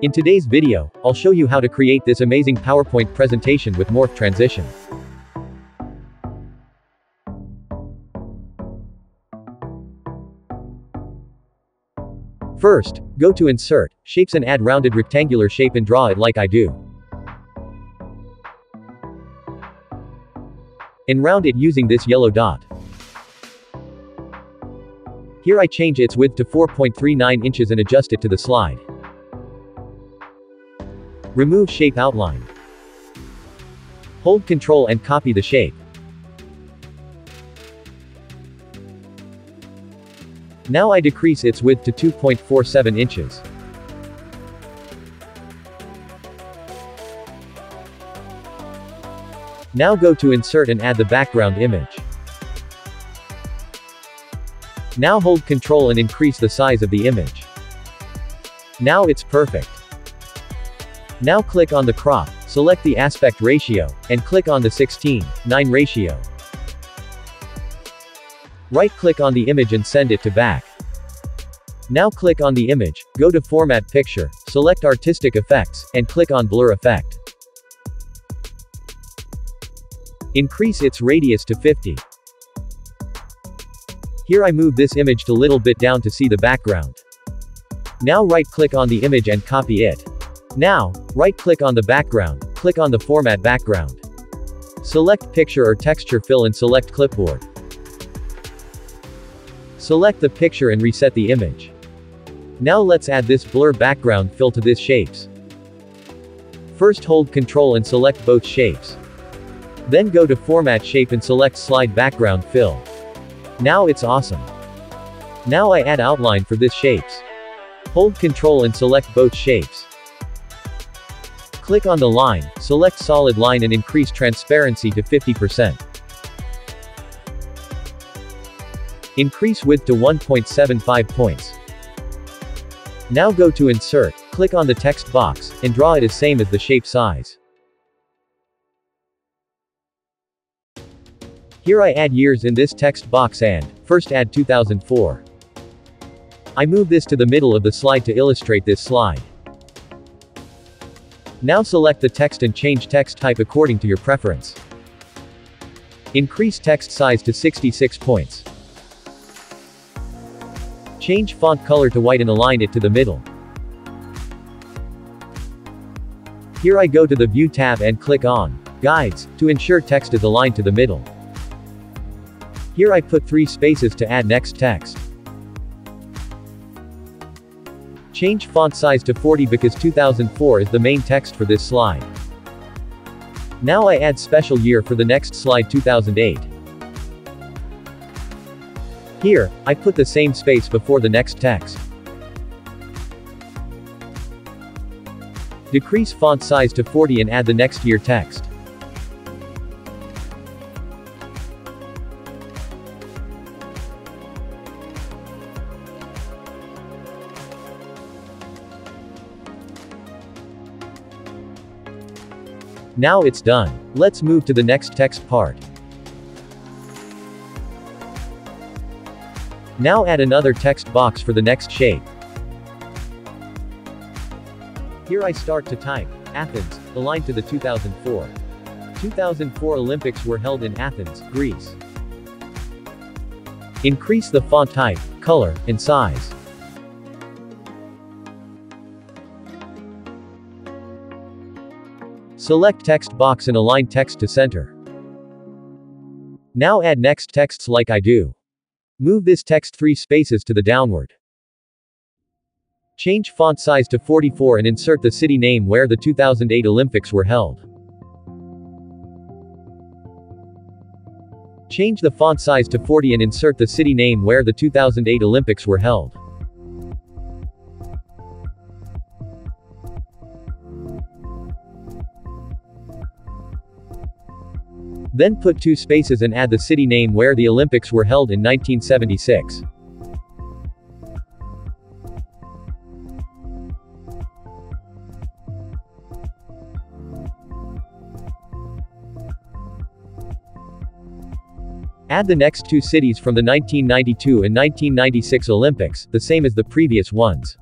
In today's video, I'll show you how to create this amazing PowerPoint presentation with Morph transition. First, go to Insert, Shapes and add rounded rectangular shape and draw it like I do. And round it using this yellow dot. Here I change its width to 4.39 inches and adjust it to the slide. Remove shape outline. Hold Ctrl and copy the shape. Now I decrease its width to 2.47 inches. Now go to Insert and add the background image. Now hold Ctrl and increase the size of the image. Now it's perfect. Now click on the crop, select the aspect ratio, and click on the 16:9 ratio. Right-click on the image and send it to back. Now click on the image, go to Format Picture, select Artistic Effects, and click on Blur Effect. Increase its radius to 50. Here I move this image a little bit down to see the background. Now right-click on the image and copy it. Now, right-click on the background, click on the Format Background. Select Picture or Texture Fill and select Clipboard. Select the picture and reset the image. Now let's add this blur background fill to this shapes. First hold Ctrl and select both shapes. Then go to Format Shape and select Slide Background Fill. Now it's awesome. Now I add outline for this shapes. Hold Ctrl and select both shapes. Click on the line, select solid line and increase transparency to 50%. Increase width to 1.75 points. Now go to Insert, click on the text box, and draw it as same as the shape size. Here I add years in this text box and, first add 2004. I move this to the middle of the slide to illustrate this slide. Now select the text and change text type according to your preference. Increase text size to 66 points. Change font color to white and align it to the middle. Here I go to the View tab and click on Guides, to ensure text is aligned to the middle. Here I put 3 spaces to add next text. Change font size to 40 because 2004 is the main text for this slide. Now I add special year for the next slide 2008. Here, I put the same space before the next text. Decrease font size to 40 and add the next year text. Now it's done. Let's move to the next text part. Now add another text box for the next shape. Here I start to type, Athens, aligned to the 2004. 2004 Olympics were held in Athens, Greece. Increase the font type, color, and size. Select text box and align text to center. Now add next texts like I do. Move this text 3 spaces to the downward. Change font size to 44 and insert the city name where the 2008 Olympics were held. Change the font size to 40 and insert the city name where the 2008 Olympics were held. Then put 2 spaces and add the city name where the Olympics were held in 1976. Add the next two cities from the 1992 and 1996 Olympics, the same as the previous ones.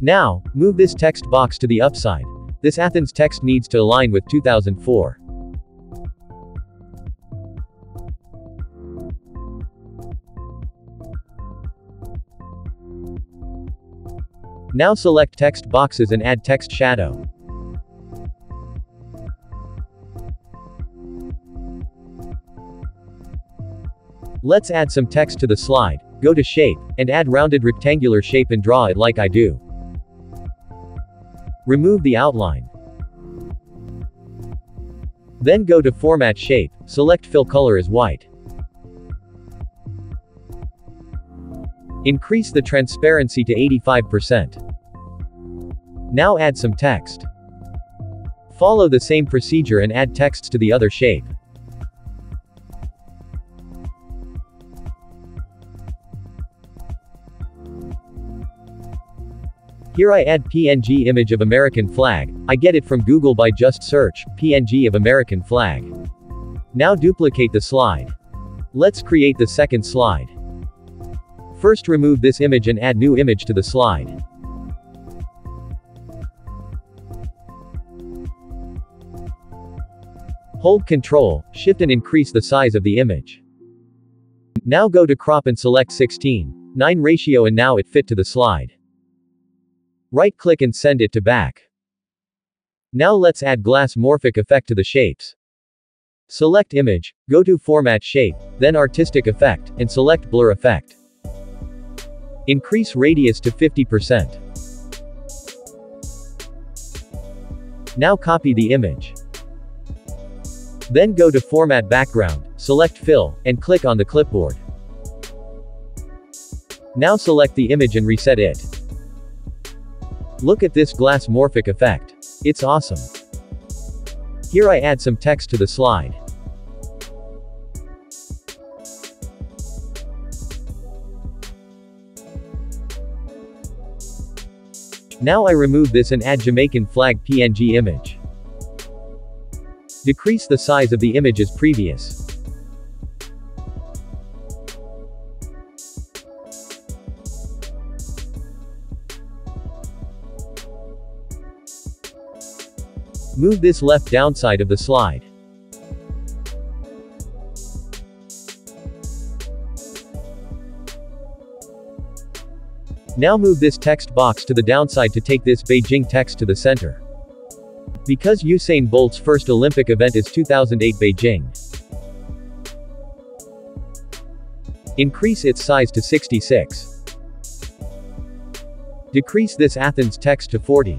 Now, move this text box to the upside. This Athens text needs to align with 2004. Now select text boxes and add text shadow. Let's add some text to the slide. Go to Shape, and add rounded rectangular shape and draw it like I do. Remove the outline. Then go to Format Shape, select Fill Color as white. Increase the transparency to 85%. Now add some text. Follow the same procedure and add texts to the other shape. Here I add PNG image of American flag. I get it from Google by just search, PNG of American flag. Now duplicate the slide. Let's create the second slide. First remove this image and add new image to the slide. Hold Ctrl, Shift and increase the size of the image. Now go to Crop and select 16:9 ratio and now it fit to the slide. Right-click and send it to back. Now let's add glass morphic effect to the shapes. Select Image, go to Format Shape, then Artistic Effect, and select Blur Effect. Increase radius to 50%. Now copy the image. Then go to Format Background, select Fill, and click on the clipboard. Now select the image and reset it. Look at this glass morphic effect. It's awesome. Here I add some text to the slide. Now I remove this and add Jamaican flag PNG image. Decrease the size of the image as previous. Move this left downside of the slide. Now move this text box to the downside to take this Beijing text to the center. Because Usain Bolt's first Olympic event is 2008 Beijing. Increase its size to 66. Decrease this Athens text to 40.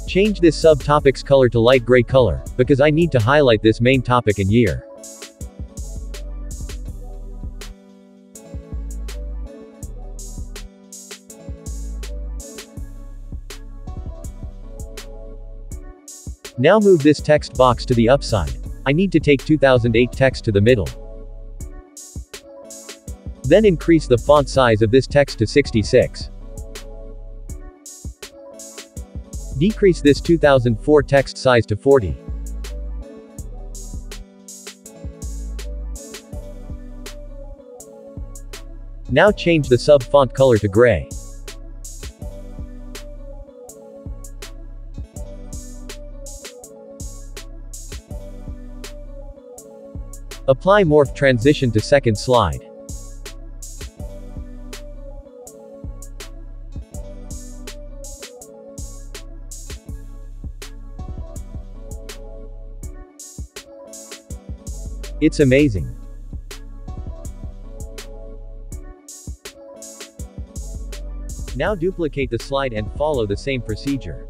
Change this subtopic's color to light gray color, because I need to highlight this main topic and year. Now move this text box to the upside. I need to take 2008 text to the middle. Then increase the font size of this text to 66. Decrease this 2004 text size to 40. Now change the sub-font color to gray. Apply Morph transition to second slide. It's amazing. Now duplicate the slide and follow the same procedure.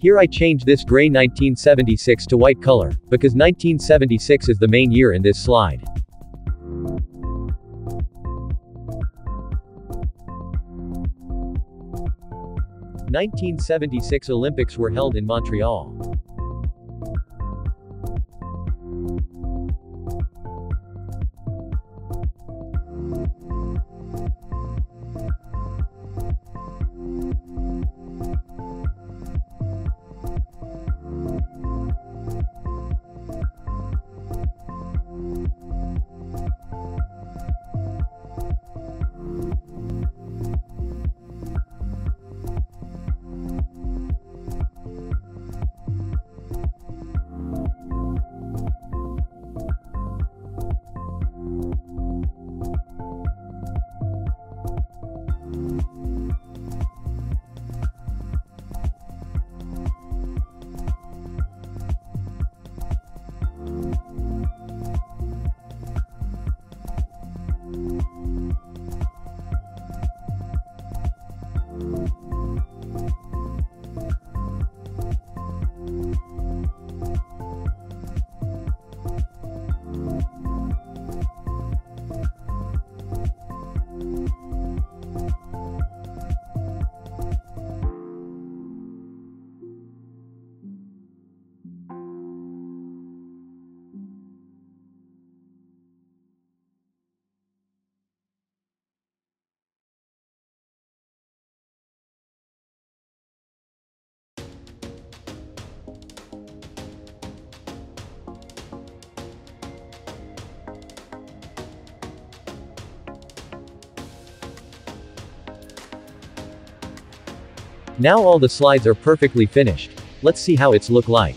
Here I change this gray 1976 to white color, because 1976 is the main year in this slide. The 1976 Olympics were held in Montreal. Now all the slides are perfectly finished. Let's see how it's look like.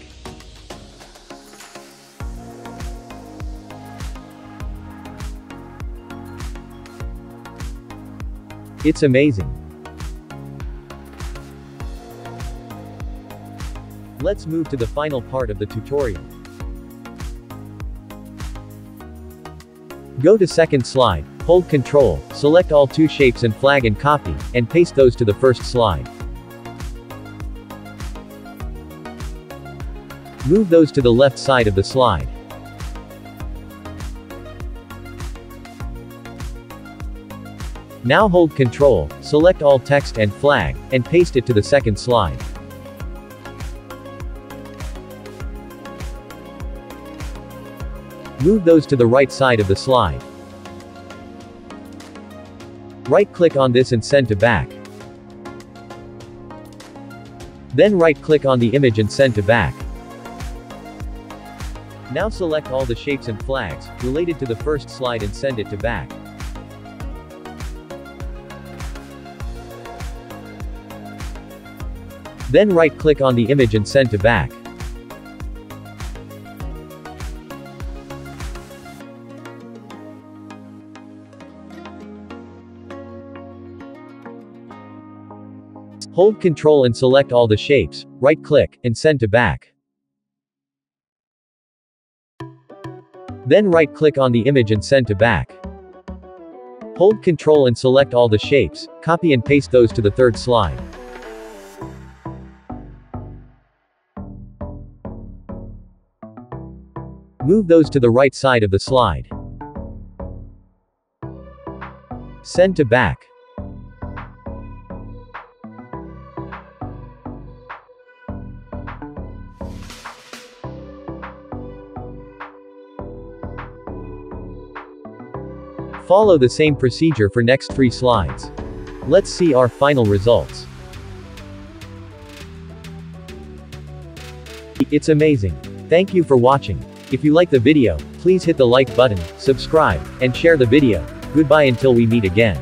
It's amazing. Let's move to the final part of the tutorial. Go to second slide, hold Ctrl, select all two shapes and flag and copy, and paste those to the first slide. Move those to the left side of the slide. Now hold Ctrl, select all text and flag, and paste it to the second slide. Move those to the right side of the slide. Right-click on this and send to back. Then right-click on the image and send to back. Now select all the shapes and flags related to the first slide and send it to back. Then right-click on the image and send to back. Hold Ctrl and select all the shapes, right-click, and send to back. Then right-click on the image and send to back. Hold Ctrl and select all the shapes, copy and paste those to the third slide. Move those to the right side of the slide. Send to back. Follow the same procedure for next 3 slides. Let's see our final results. It's amazing. Thank you for watching. If you like the video, please hit the like button, subscribe, and share the video. Goodbye until we meet again.